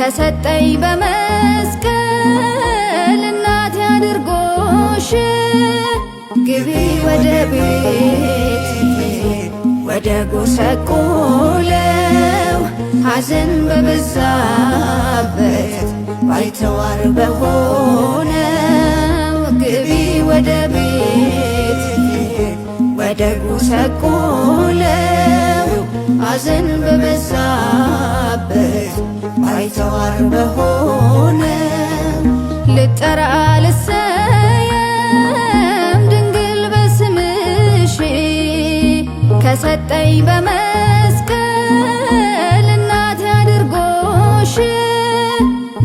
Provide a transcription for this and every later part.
ከሰጠኝ በመስቀል እናቴ አድርጎሽ ግቢ ወደ ቤት ወደ ጎሰቆለው ሐዘን በበዛበት ባይተዋር በሆነው ግቢ ወደ ቤት ወደ ጎሰቆለው ሐዘን በበዛበት ባይተዋር በሆነው ልጠራ ልሰየም ድንግል በስምሽ ከሰጠኝ በመስቀል እናቴ አድርጎሽ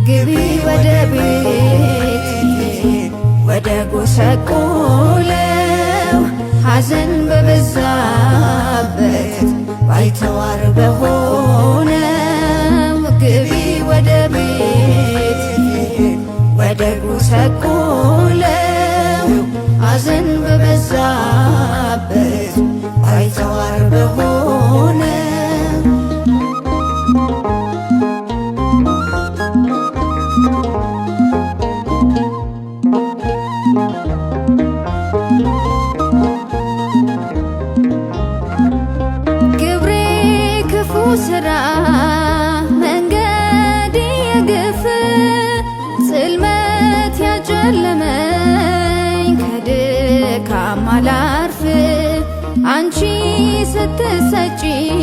ግቢ ወደ ቤት ወደ ጎሰቆለው ሐዘን በበዛበት ባይተዋር በሆነው ግቢ ወደ ቤት ወደ ጎሰቆለው ሐዘን በበዛበት ባይተዋር በሆነው ስራ መንገድ የግፍ ጽልመት ያጨለመኝ ከድካም አላርፍ አንቺ ስትሰጪኝ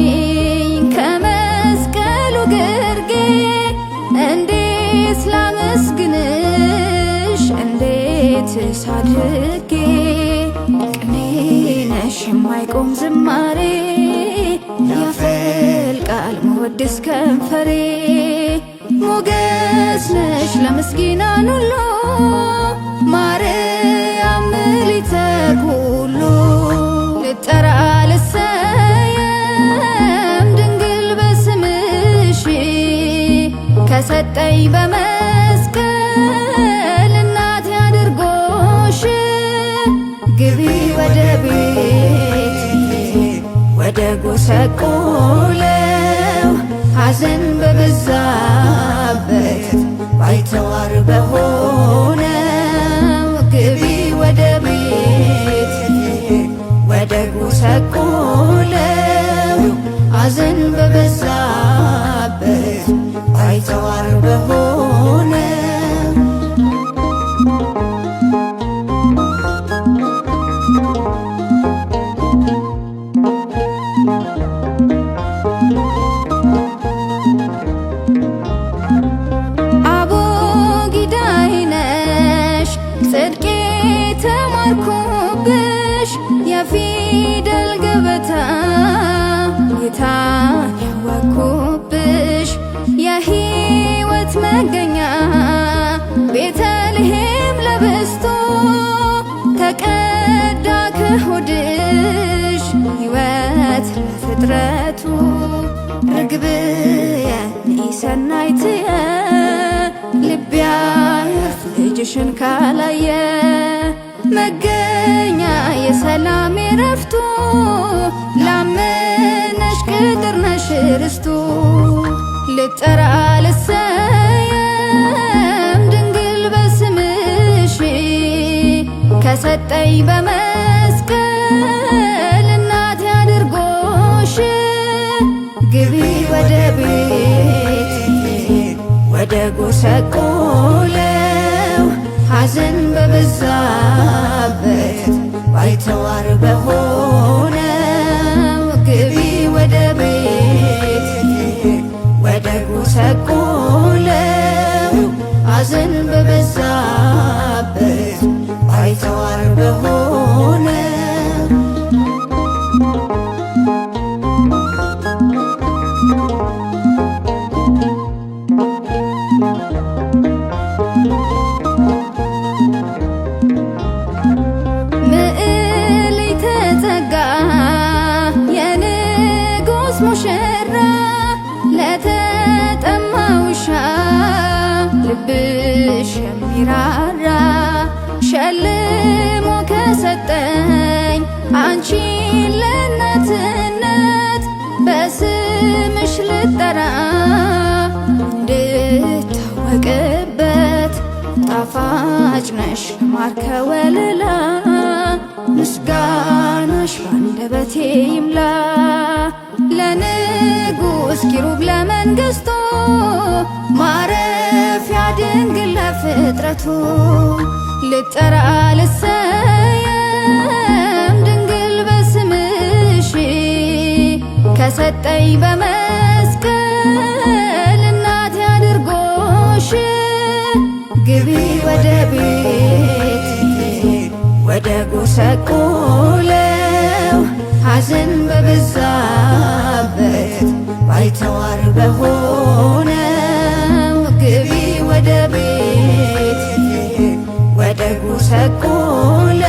ከመስቀሉ ግርጌ እንዴት ላመስግንሽ እንዴት ሳድርጌ ቅኔ ነሽ የማይቆም ዝማሬ ያፈልቃል መወድስ ከንፈሬ ሞገስ ነሽ ለምስኪናን ሁሉ ማርያም ምልዕተ ኩሉ ልጠራ ልሰየም ድንግል በስምሽ ከሰጠኝ በመስቀል እናቴ አድርጎሽ ግቢ ወደ ቤት ወደ ጎሰቆለው ሐዘን በበዛበት ባይተዋር በሆነው ግቢ ወደ ቤት ወደ ጎሰቆለው ሐዘን በበዛበት ባይተዋር በሆነው ተማርኩብሽ የፊደል ገበታ ጌታን ያወቅኩብሽ የሕይወት መገኛ ቤተልሔም ለብስቶ ተቀዳ ከሆድሽ ሕይወት ለፍጥረቱ ርግብየ ሰናይትየ ልቤ ያርፍ ልጅሽን ካላየ መገኛ የሰላም ረፍቱ ላመነሽ ቅጥር ነሽ ርስቱ ልጠራ ልሰየም ድንግል በስምሽ ከሰጠኝ በመስቀል እናቴ አድርጎሽ ግቢ ወደ ቤት ወደ ጎሰቆለው ሐዘን በበዛበት ባይተዋር በሆነው ግቢ ወደ ቤት ወደ ጎሰቆለው ሐዘን በበዛበት ባይተዋር በሆነው ሙሽራ ለተጠማ ውሻ ልብሽ የሚራራ ሸልሞ ከሰጠኝ አንቺን ለእናትነት በስምሽ ልጠራ ጣፋጭ ነሽ ማር ከወለላ ምስጋናሽ ባንደበቴ ይምላ ለንጉሥ ኪሩብ ለመንግሥቱ ማረፊያ ድንግል ለፍጥረቱ ልጠራ ልሰየም ድንግል በስምሽ ከሰጠኝ በመስቀል እናቴ አድርጎሽ ግቢ ወደ ቤት ወደ ጎሰቆለው ሐዘን በበዛበት ባይተዋር በሆነው ግቢ ወደ ቤት ወደ ጎሰቆለው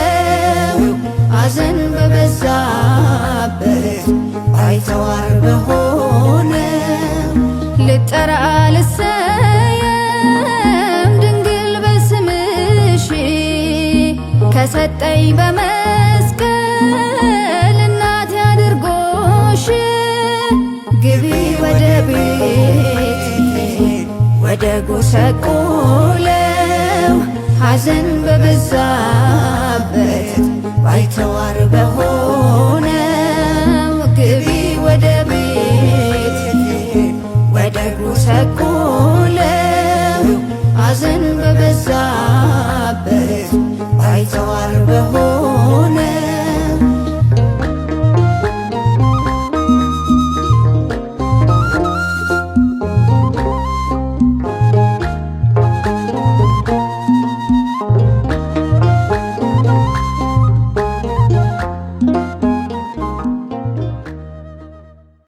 ሐዘን በበዛበት ባይተዋር በሆነው ልጠራ ልሰየም ድንግል በስምሽ ከሰጠኝ በመስቀል እናቴ አድርጎሽ ግቢ ወደ ቤት ወደ ጎሰቆለው ሐዘን በበዛበት ባይተዋር በሆነው ግቢ ወደ ቤት ወደ ጎሰቆለው ሐዘን በበዛበት ባይተዋር በሆነው